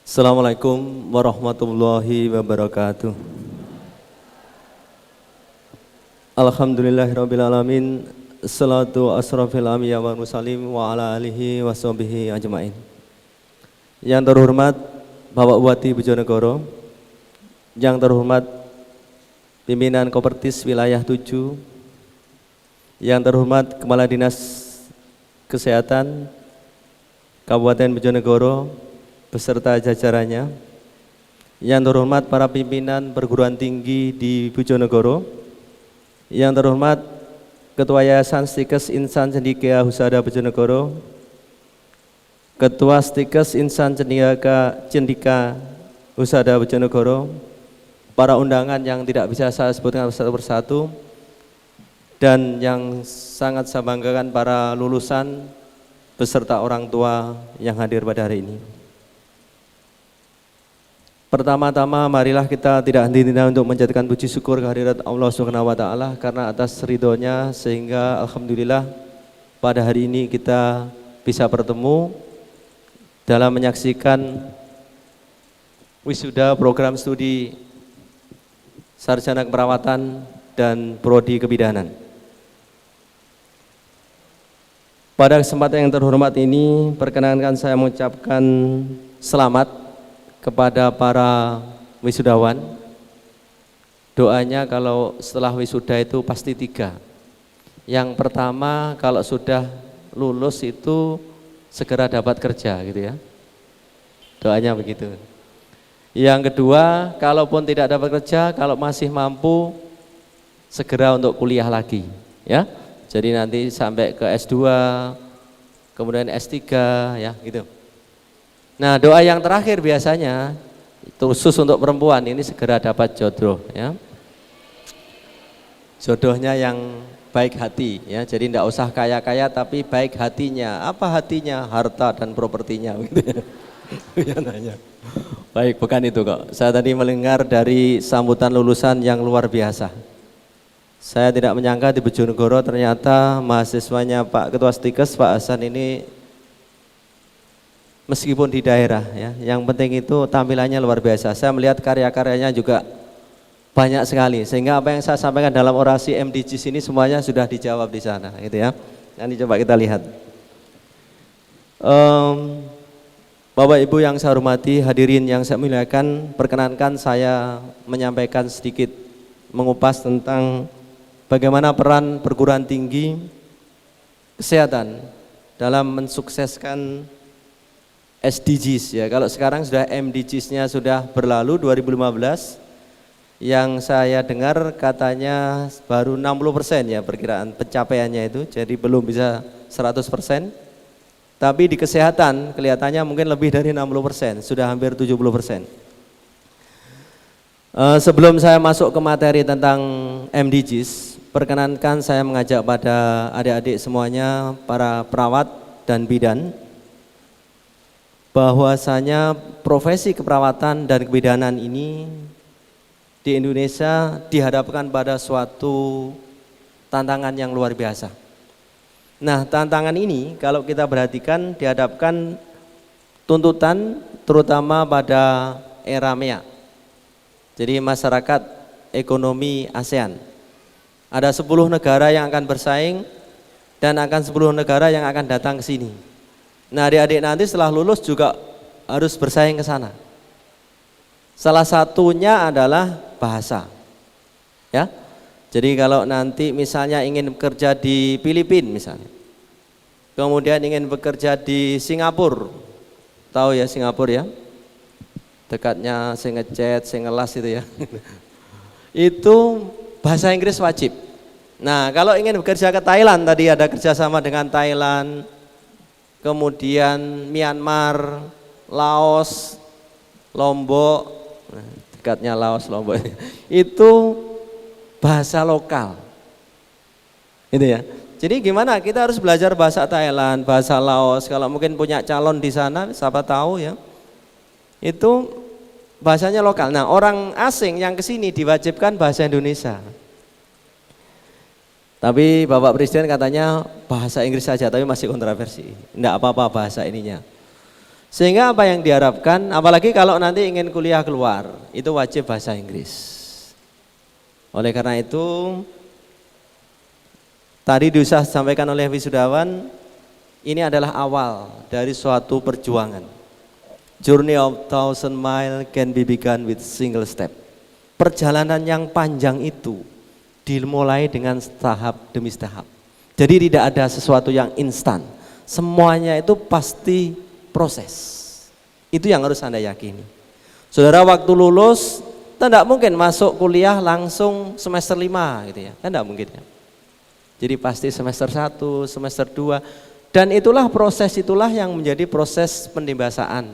Assalamualaikum warahmatullahi wabarakatuh. Alhamdulillahirrabbilalamin. Assalatu asrafil anbiya wal mursalin wa ala alihi wa sahbihi ajmain. Yang terhormat Bapak Bupati Bojonegoro, yang terhormat pimpinan Kopertis Wilayah 7, yang terhormat Kepala Dinas Kesehatan Kabupaten Bojonegoro beserta jajarannya, yang terhormat para pimpinan perguruan tinggi di Bojonegoro, yang terhormat Ketua Yayasan Stikes Insan Cendekia Husada Bojonegoro, Ketua Stikes Insan Cendika Husada Bojonegoro, para undangan yang tidak bisa saya sebutkan satu persatu, dan yang sangat saya banggakan para lulusan beserta orang tua yang hadir pada hari ini. Pertama-tama marilah kita tidak henti-hentinya untuk menjadikan puji syukur kehadirat Allah Subhanahu wa taala karena atas ridhonya sehingga alhamdulillah pada hari ini kita bisa bertemu dalam menyaksikan wisuda program studi sarjana keperawatan dan prodi kebidanan. Pada kesempatan yang terhormat ini perkenankan saya mengucapkan selamat kepada para wisudawan. Doanya kalau setelah wisuda itu pasti 3. Yang pertama, kalau sudah lulus itu segera dapat kerja gitu ya. Doanya begitu. Yang kedua, kalaupun tidak dapat kerja, kalau masih mampu segera untuk kuliah lagi ya. Jadi nanti sampai ke S2, kemudian S3 ya gitu. Nah, doa yang terakhir biasanya itu khusus untuk perempuan ini segera dapat jodoh ya. Jodohnya yang baik hati ya. Jadi tidak usah kaya-kaya tapi baik hatinya. Apa hatinya? Harta dan propertinya gitu ya. Ya nanya. Baik, bukan itu kok. Saya tadi mendengar dari sambutan lulusan yang luar biasa. Saya tidak menyangka di Bojonegoro ternyata mahasiswanya Pak Ketua Stikes Pak Hasan ini meskipun di daerah ya, yang penting itu tampilannya luar biasa. Saya melihat karya-karyanya juga banyak sekali, sehingga apa yang saya sampaikan dalam orasi MDGs ini semuanya sudah dijawab di sana gitu ya. Nanti coba kita lihat. Bapak Ibu yang saya hormati, hadirin yang saya muliakan, perkenankan saya menyampaikan sedikit mengupas tentang bagaimana peran perguruan tinggi kesehatan dalam mensukseskan SDGs ya. Kalau sekarang sudah MDGs-nya sudah berlalu 2015, yang saya dengar katanya baru 60% ya perkiraan pencapaiannya itu, jadi belum bisa 100%. Tapi di kesehatan kelihatannya mungkin lebih dari 60%, sudah hampir 70%. Sebelum saya masuk ke materi tentang MDGs, perkenankan saya mengajak pada adik-adik semuanya, para perawat dan bidan, bahwasanya profesi keperawatan dan kebidanan ini di Indonesia dihadapkan pada suatu tantangan yang luar biasa. Nah, tantangan ini kalau kita perhatikan dihadapkan tuntutan terutama pada era MEA. Jadi masyarakat ekonomi ASEAN. Ada 10 negara yang akan bersaing dan akan 10 negara yang akan datang ke sini. Nah, adik-adik nanti setelah lulus juga harus bersaing ke sana. Salah satunya adalah bahasa. Ya. Jadi kalau nanti misalnya ingin bekerja di Filipina misalnya. Kemudian ingin bekerja di Singapura. Tahu ya Singapura ya? Dekatnya Singecet, Singelas itu ya. Itu bahasa Inggris wajib. Nah, kalau ingin bekerja ke Thailand, tadi ada kerjasama dengan Thailand, kemudian Myanmar, Laos, Lombok, dekatnya Laos, Lombok, itu bahasa lokal, itu ya. Jadi gimana? Kita harus belajar bahasa Thailand, bahasa Laos. Kalau mungkin punya calon di sana, siapa tahu ya, itu bahasanya lokal. Nah, orang asing yang kesini diwajibkan bahasa Indonesia. Tapi Bapak Presiden katanya bahasa Inggris saja, tapi masih kontroversi. Enggak apa-apa bahasa ininya. Sehingga apa yang diharapkan, apalagi kalau nanti ingin kuliah keluar, itu wajib bahasa Inggris. Oleh karena itu, tadi disampaikan oleh wisudawan, ini adalah awal dari suatu perjuangan. Journey of 1,000 miles can be begun with single step. Perjalanan yang panjang itu dimulai dengan tahap demi tahap. Jadi tidak ada sesuatu yang instan. Semuanya itu pasti proses. Itu yang harus Anda yakini. Saudara waktu lulus, tidak mungkin masuk kuliah langsung semester 5 gitu ya. Tidak mungkin ya. Jadi pasti semester 1, semester 2. Dan itulah proses itulah yang menjadi proses pendewasaan.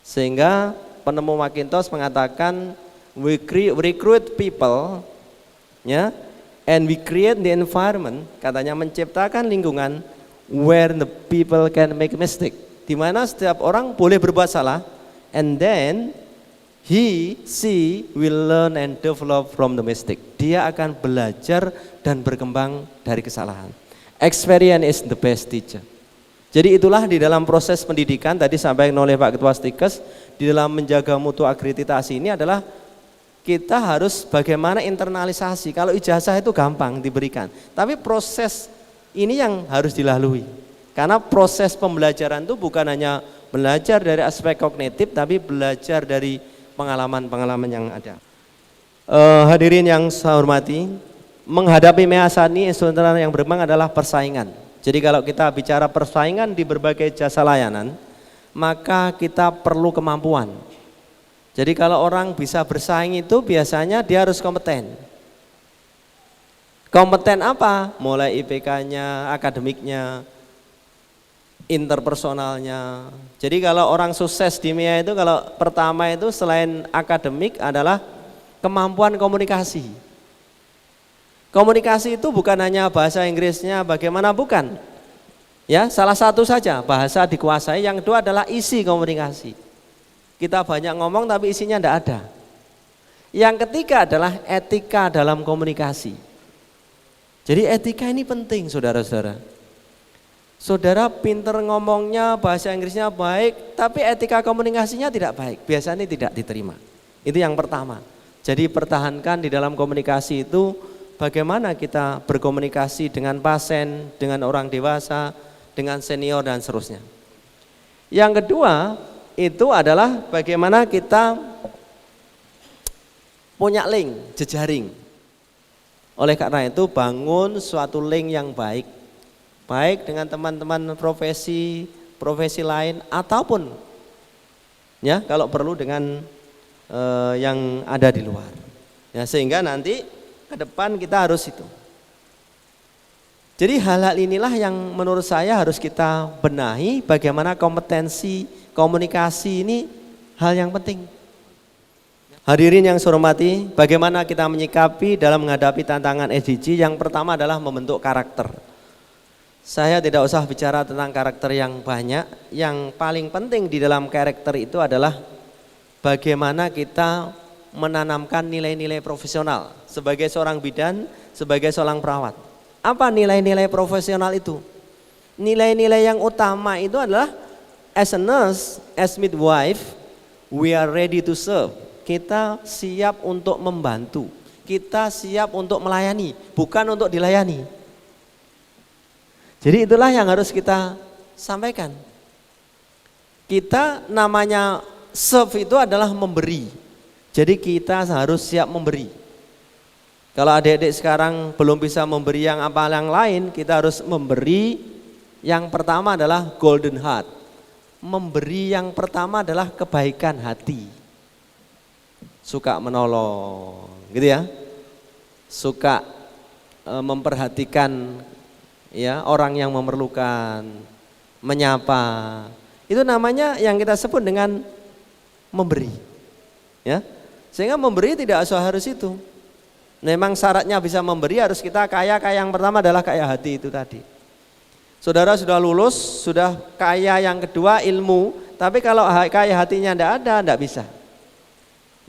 Sehingga penemu Macintosh mengatakan we recruit people ya, and we create the environment, katanya menciptakan lingkungan where the people can make mistake, di mana setiap orang boleh berbuat salah, and then she will learn and develop from the mistake. Dia akan belajar dan berkembang dari kesalahan. Experience is the best teacher. Jadi itulah di dalam proses pendidikan tadi sampaikan oleh Pak Ketua Stikes, di dalam menjaga mutu akreditasi ini adalah kita harus bagaimana internalisasi. Kalau ijazah itu gampang diberikan, tapi proses ini yang harus dilalui. Karena proses pembelajaran itu bukan hanya belajar dari aspek kognitif, tapi belajar dari pengalaman-pengalaman yang ada. Hadirin yang saya hormati, menghadapi measani instrumental yang berkembang adalah persaingan. Jadi kalau kita bicara persaingan di berbagai jasa layanan, maka kita perlu kemampuan. Jadi kalau orang bisa bersaing itu biasanya dia harus kompeten. Kompeten apa? Mulai IPK-nya, akademiknya, interpersonalnya. Jadi kalau orang sukses di MIA itu kalau pertama itu selain akademik adalah kemampuan komunikasi. Komunikasi itu bukan hanya bahasa Inggrisnya bagaimana, bukan. Ya, salah satu saja bahasa dikuasai, yang kedua adalah isi komunikasi. Kita banyak ngomong tapi isinya tidak ada. Yang ketiga adalah etika dalam komunikasi. Jadi etika ini penting saudara-saudara. Saudara pinter ngomongnya, bahasa Inggrisnya baik, tapi etika komunikasinya tidak baik, biasanya tidak diterima. Itu yang pertama. Jadi pertahankan di dalam komunikasi itu bagaimana kita berkomunikasi dengan pasien, dengan orang dewasa, dengan senior dan seterusnya. Yang kedua itu adalah bagaimana kita punya link, jejaring. Oleh karena itu bangun suatu link yang baik, baik dengan teman-teman profesi lain ataupun ya kalau perlu dengan yang ada di luar. Ya, sehingga nanti ke depan kita harus itu. Jadi hal-hal inilah yang menurut saya harus kita benahi, bagaimana kompetensi komunikasi ini hal yang penting. Hadirin yang saya hormati, bagaimana kita menyikapi dalam menghadapi tantangan SDG? Yang pertama adalah membentuk karakter. Saya tidak usah bicara tentang karakter yang banyak, yang paling penting di dalam karakter itu adalah bagaimana kita menanamkan nilai-nilai profesional sebagai seorang bidan, sebagai seorang perawat. Apa nilai-nilai profesional itu? Nilai-nilai yang utama itu adalah as a nurse, as midwife, we are ready to serve. Kita siap untuk membantu, kita siap untuk melayani, bukan untuk dilayani. Jadi itulah yang harus kita sampaikan. Kita namanya serve itu adalah memberi. Jadi kita harus siap memberi. Kalau adik-adik sekarang belum bisa memberi yang apa yang lain, kita harus memberi. Yang pertama adalah golden heart. Memberi yang pertama adalah kebaikan hati. Suka menolong, gitu ya. Suka memperhatikan ya orang yang memerlukan, menyapa. Itu namanya yang kita sebut dengan memberi. Ya. Sehingga memberi tidak harus itu. Memang syaratnya bisa memberi harus kita kaya yang pertama adalah kaya hati itu tadi. Saudara sudah lulus, sudah kaya yang kedua ilmu, tapi kalau kaya hatinya tidak bisa.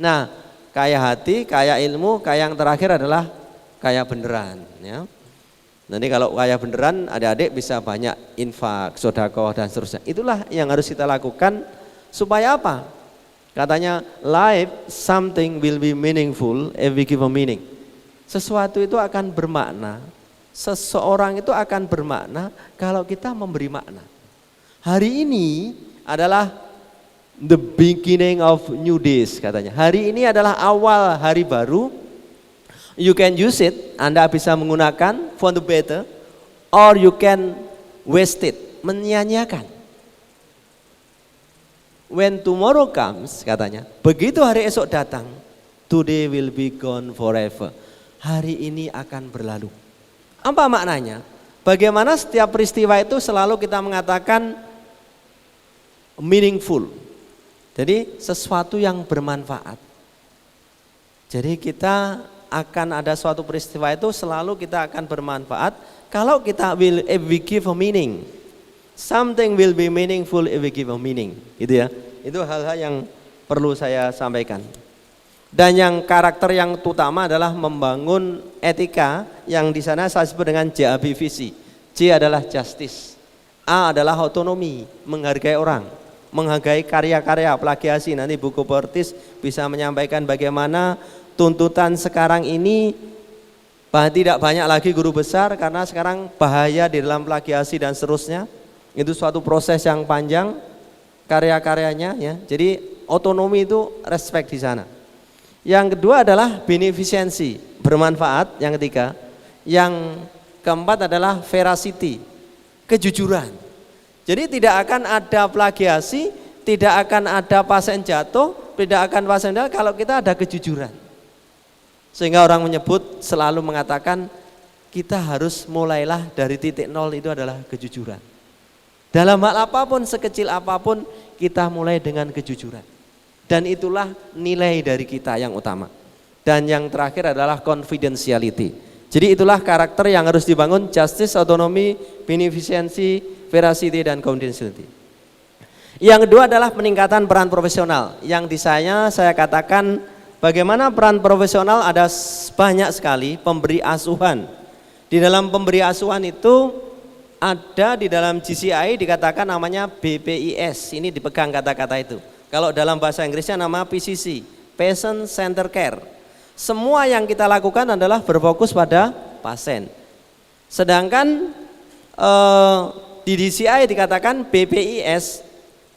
Nah, kaya hati, kaya ilmu, kaya yang terakhir adalah kaya beneran. Ya. Nanti kalau kaya beneran, adik-adik bisa banyak infak, sedekah dan seterusnya. Itulah yang harus kita lakukan supaya apa? Katanya life something will be meaningful if we give a meaning. Sesuatu itu akan bermakna, seseorang itu akan bermakna kalau kita memberi makna. Hari ini adalah the beginning of new days katanya. Hari ini adalah awal hari baru. You can use it, Anda bisa menggunakan for the better, or you can waste it, menyia-nyiakan. When tomorrow comes, katanya, begitu hari esok datang, today will be gone forever. Hari ini akan berlalu. Apa maknanya? Bagaimana setiap peristiwa itu selalu kita mengatakan meaningful. Jadi sesuatu yang bermanfaat. Jadi kita akan ada suatu peristiwa itu selalu kita akan bermanfaat kalau kita if we give a meaning. Something will be meaningful if we give a meaning. Gitu ya. Itu hal-hal yang perlu saya sampaikan. Dan yang karakter yang utama adalah membangun etika yang di sana saya sebut dengan JABVC. J adalah justice. A adalah otonomi, menghargai orang, menghargai karya-karya plagiasi. Nanti buku Portis bisa menyampaikan bagaimana tuntutan sekarang ini tidak banyak lagi guru besar karena sekarang bahaya di dalam plagiasi dan seterusnya. Itu suatu proses yang panjang karya-karyanya ya. Jadi otonomi itu respect di sana. Yang kedua adalah beneficence, bermanfaat. Yang ketiga, yang keempat adalah veracity, kejujuran. Jadi tidak akan ada plagiasi, tidak akan ada pasien jatuh, tidak akan pasien jatuh kalau kita ada kejujuran. Sehingga orang menyebut selalu mengatakan kita harus mulailah dari titik nol, itu adalah kejujuran. Dalam hal apapun, sekecil apapun, kita mulai dengan kejujuran. Dan itulah nilai dari kita yang utama. Dan yang terakhir adalah confidentiality. Jadi itulah karakter yang harus dibangun: justice, autonomy, beneficence, veracity, dan confidentiality. Yang kedua adalah peningkatan peran profesional. Yang di saya katakan bagaimana peran profesional ada banyak sekali pemberi asuhan. Di dalam pemberi asuhan itu ada di dalam GCI dikatakan namanya BPIS, ini dipegang kata-kata itu. Kalau dalam bahasa Inggrisnya nama PCC, Patient Center Care. Semua yang kita lakukan adalah berfokus pada pasien. Sedangkan di DCI dikatakan BPIS,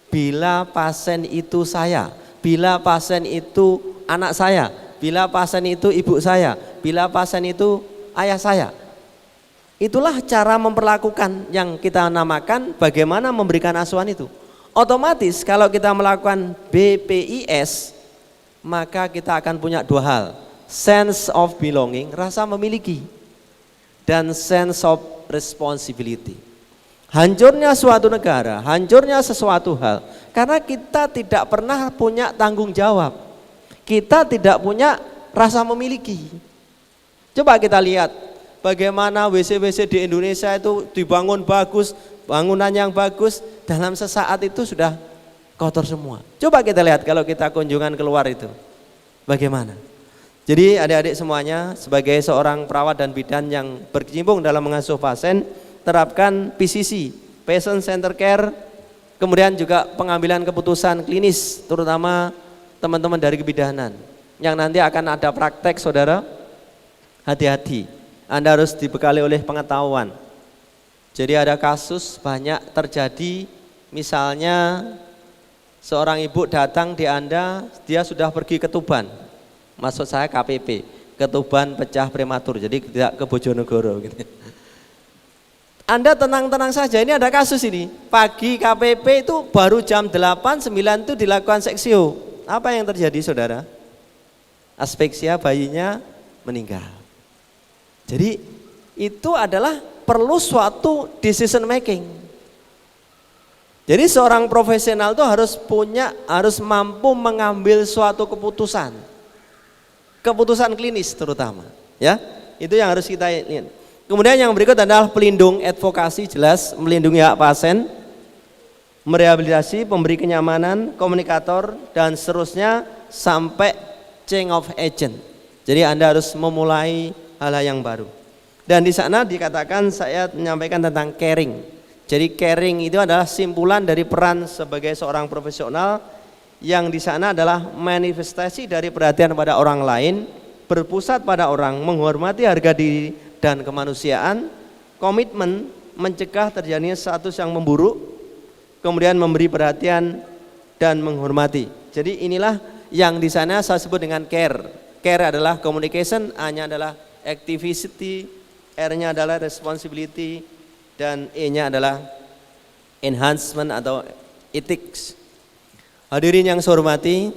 bila pasien itu saya, bila pasien itu anak saya, bila pasien itu ibu saya, bila pasien itu ayah saya. Itulah cara memperlakukan yang kita namakan bagaimana memberikan asuhan itu. Otomatis kalau kita melakukan BPIS, maka kita akan punya dua hal: sense of belonging, rasa memiliki, dan sense of responsibility. Hancurnya suatu negara, hancurnya sesuatu hal karena kita tidak pernah punya tanggung jawab, kita tidak punya rasa memiliki. Coba kita lihat bagaimana WC-WC di Indonesia itu dibangun bagus, bangunan yang bagus, dalam sesaat itu sudah kotor semua. Coba kita lihat kalau kita kunjungan keluar itu bagaimana. Jadi adik-adik semuanya, sebagai seorang perawat dan bidan yang berkecimpung dalam mengasuh pasien, terapkan PCC, Patient Center Care, kemudian juga pengambilan keputusan klinis, terutama teman-teman dari kebidanan yang nanti akan ada praktek. Saudara, hati-hati, Anda harus dibekali oleh pengetahuan. Jadi ada kasus banyak terjadi, misalnya seorang ibu datang di Anda, dia sudah pergi ke Tuban, maksud saya KPP, ke Tuban pecah prematur, jadi tidak ke Bojonegoro gitu. Anda tenang-tenang saja, ini ada kasus ini, pagi KPP itu baru jam 8, 9 itu dilakukan seksio. Apa yang terjadi saudara? Aspeksia, bayinya meninggal. Jadi itu adalah perlu suatu decision making. Jadi seorang profesional itu harus mampu mengambil suatu keputusan. Keputusan klinis terutama, ya. Itu yang harus kita lihat. Kemudian yang berikut adalah pelindung advokasi, jelas melindungi hak pasien, merehabilitasi, pemberi kenyamanan, komunikator, dan seterusnya sampai chain of agent. Jadi Anda harus memulai hal-hal yang baru. Dan di sana dikatakan saya menyampaikan tentang caring. Jadi caring itu adalah simpulan dari peran sebagai seorang profesional yang di sana adalah manifestasi dari perhatian pada orang lain, berpusat pada orang, menghormati harga diri dan kemanusiaan, komitmen mencegah terjadinya status yang memburuk, kemudian memberi perhatian dan menghormati. Jadi inilah yang di sana saya sebut dengan care. Care adalah communication, A-nya adalah activity, R-nya adalah responsibility, dan E-nya adalah enhancement atau ethics. Hadirin yang saya hormati,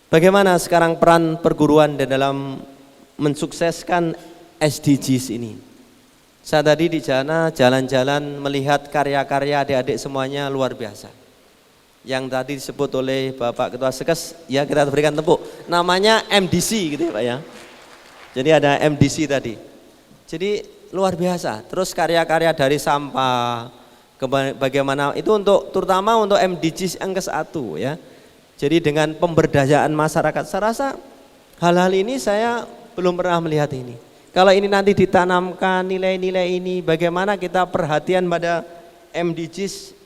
bagaimana sekarang peran perguruan dalam mensukseskan SDGs ini? Saya tadi di sana jalan-jalan melihat karya-karya adik-adik semuanya luar biasa. Yang tadi disebut oleh Bapak Ketua Sekes, ya kita berikan tepuk. Namanya MDC gitu ya Pak ya. Jadi ada MDC tadi. Jadi luar biasa. Terus karya-karya dari sampah, bagaimana itu untuk terutama untuk MDGs yang ke-1 ya. Jadi dengan pemberdayaan masyarakat, saya rasa hal-hal ini saya belum pernah melihat ini. Kalau ini nanti ditanamkan nilai-nilai ini, bagaimana kita perhatian pada MDGs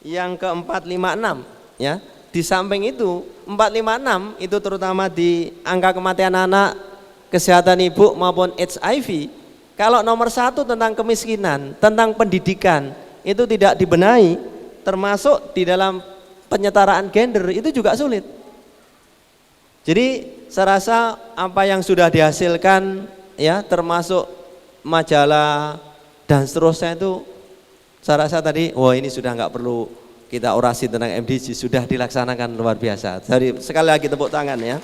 yang ke-4, 5, 6 ya. Di samping itu 4, 5, 6 itu terutama di angka kematian anak, kesehatan ibu maupun HIV. Kalau nomor 1 tentang kemiskinan, tentang pendidikan itu tidak dibenahi, termasuk di dalam penyetaraan gender itu juga sulit. Jadi saya rasa apa yang sudah dihasilkan ya, termasuk majalah dan seterusnya itu saya rasa tadi, wah ini sudah nggak perlu kita orasi tentang MDG, sudah dilaksanakan luar biasa. Jadi sekali lagi tepuk tangan ya.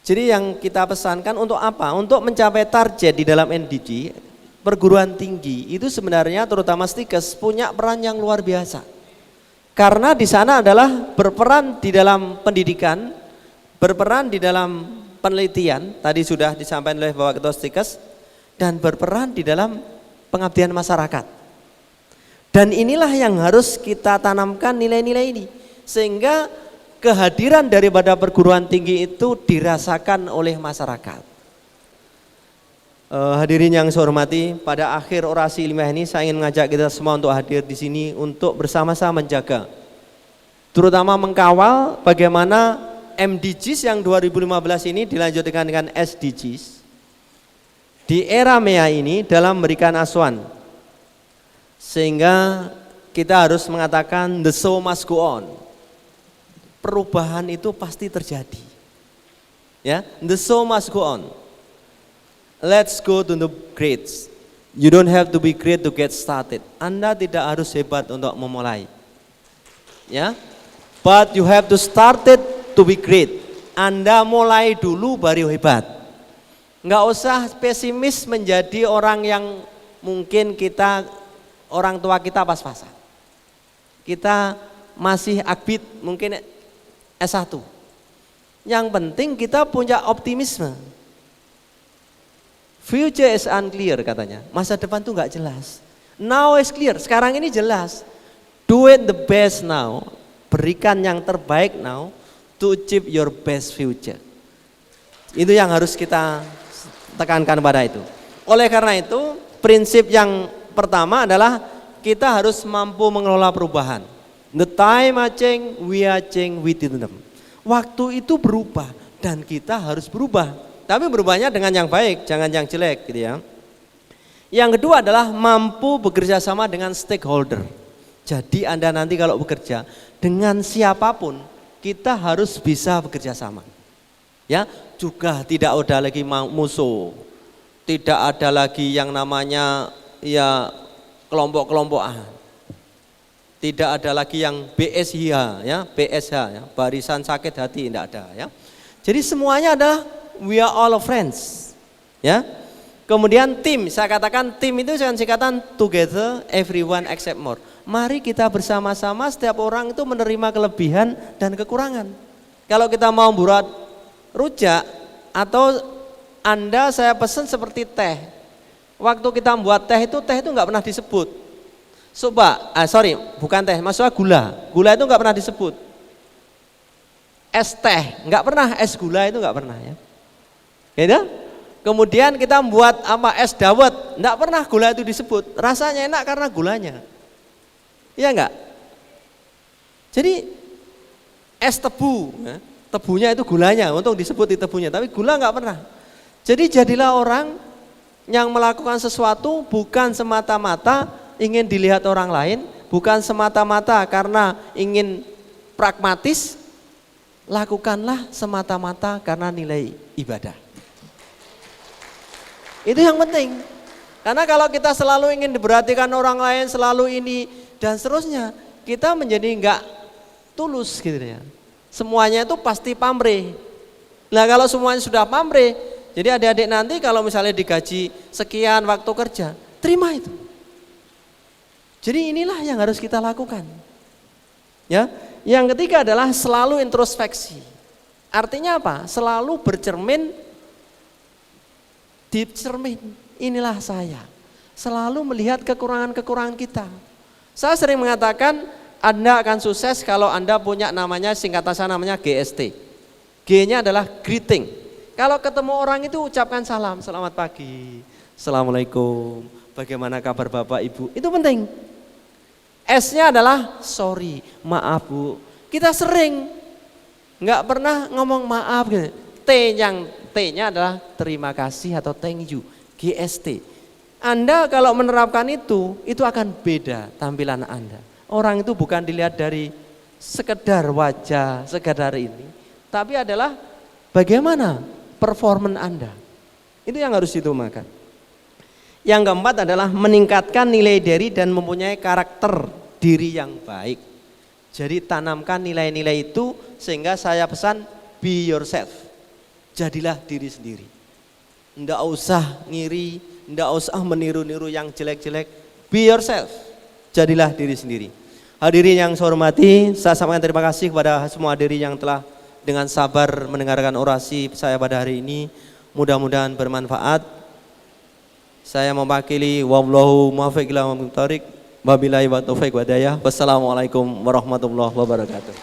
Jadi yang kita pesankan untuk apa? Untuk mencapai target di dalam MDG, perguruan tinggi itu sebenarnya terutama Stikes punya peran yang luar biasa. Karena di sana adalah berperan di dalam pendidikan, berperan di dalam penelitian, tadi sudah disampaikan oleh Bapak Ketua Stikes, dan berperan di dalam pengabdian masyarakat. Dan inilah yang harus kita tanamkan nilai-nilai ini, sehingga kehadiran daripada perguruan tinggi itu dirasakan oleh masyarakat. Hadirin yang saya hormati, pada akhir orasi ilmiah ini saya ingin mengajak kita semua untuk hadir di sini untuk bersama-sama menjaga, terutama mengkawal bagaimana MDGs yang 2015 ini dilanjutkan dengan SDGs di era MEA ini dalam memberikan asuhan, sehingga kita harus mengatakan the show must go on. Perubahan itu pasti terjadi. Ya, the show must go on. Let's go to the grades. You don't have to be great to get started. Anda tidak harus hebat untuk memulai. Ya. But you have to start it to be great. Anda mulai dulu baru hebat. Enggak usah pesimis menjadi orang yang mungkin kita orang tua kita pas-pasan. Kita masih akbit mungkin S1. Yang penting kita punya optimisme. Future is unclear katanya. Masa depan tuh nggak jelas. Now is clear. Sekarang ini jelas. Do it the best now. Berikan yang terbaik now to achieve your best future. Itu yang harus kita tekankan pada itu. Oleh karena itu, prinsip yang pertama adalah kita harus mampu mengelola perubahan. The time are change, we are change within them. Waktu itu berubah dan kita harus berubah. Tapi berubahnya dengan yang baik, jangan yang jelek gitu ya. Yang kedua adalah mampu bekerja sama dengan stakeholder. Jadi Anda nanti kalau bekerja dengan siapapun, kita harus bisa bekerja sama. Ya, juga tidak ada lagi musuh. Tidak ada lagi yang namanya ya kelompok-kelompokan. Tidak ada lagi yang BSH ya, BSH ya, barisan sakit hati, tidak ada ya. Jadi semuanya adalah we are all friends. Ya. Kemudian tim, saya katakan tim itu dengan singkatan together everyone except more. Mari kita bersama-sama, setiap orang itu menerima kelebihan dan kekurangan. Kalau kita mau buat rujak atau Anda saya pesan seperti teh. Waktu kita membuat teh itu nggak pernah disebut. Bukan teh, maksudnya gula. Gula itu nggak pernah disebut. Es teh, nggak pernah, es gula itu nggak pernah ya. Gitu? Kemudian kita membuat apa es dawet, enggak pernah gula itu disebut, rasanya enak karena gulanya. Iya enggak? Jadi es tebu, ya, tebunya itu gulanya, untuk disebut di tebunya, tapi gula enggak pernah. Jadi jadilah orang yang melakukan sesuatu bukan semata-mata ingin dilihat orang lain, bukan semata-mata karena ingin pragmatis, lakukanlah semata-mata karena nilai ibadah. Itu yang penting. Karena kalau kita selalu ingin diperhatikan orang lain, selalu ini dan seterusnya, kita menjadi enggak tulus gitu ya. Semuanya itu pasti pamrih. Nah kalau semuanya sudah pamrih, jadi adik-adik nanti kalau misalnya digaji sekian waktu kerja, terima itu. Jadi inilah yang harus kita lakukan. Ya, yang ketiga adalah selalu introspeksi. Artinya apa? Selalu bercermin, dicermin. Inilah saya. Selalu melihat kekurangan-kekurangan kita. Saya sering mengatakan Anda akan sukses kalau Anda punya namanya singkatan saya namanya GST. G-nya adalah greeting. Kalau ketemu orang itu ucapkan salam, selamat pagi, assalamualaikum, bagaimana kabar Bapak Ibu, itu penting. S-nya adalah sorry, maaf Bu. Kita sering nggak pernah ngomong maaf gitu. T-nya adalah terima kasih atau thank you, GST. Anda kalau menerapkan itu akan beda tampilan Anda. Orang itu bukan dilihat dari sekedar wajah, sekedar ini, tapi adalah bagaimana performan Anda. Itu yang harus diutamakan. Yang keempat adalah meningkatkan nilai diri dan mempunyai karakter diri yang baik. Jadi tanamkan nilai-nilai itu sehingga saya pesan be yourself. Jadilah diri sendiri. Nggak usah ngiri, nggak usah meniru-niru yang jelek-jelek. Be yourself. Jadilah diri sendiri. Hadirin yang saya hormati, saya sampaikan terima kasih kepada semua hadirin yang telah dengan sabar mendengarkan orasi saya pada hari ini. Mudah-mudahan bermanfaat. Saya mewakili wallahu muwaffiq ila aqwamit thoriq. Wabillahi wa taufiq wa hidayah. Wassalamualaikum warahmatullahi wabarakatuh.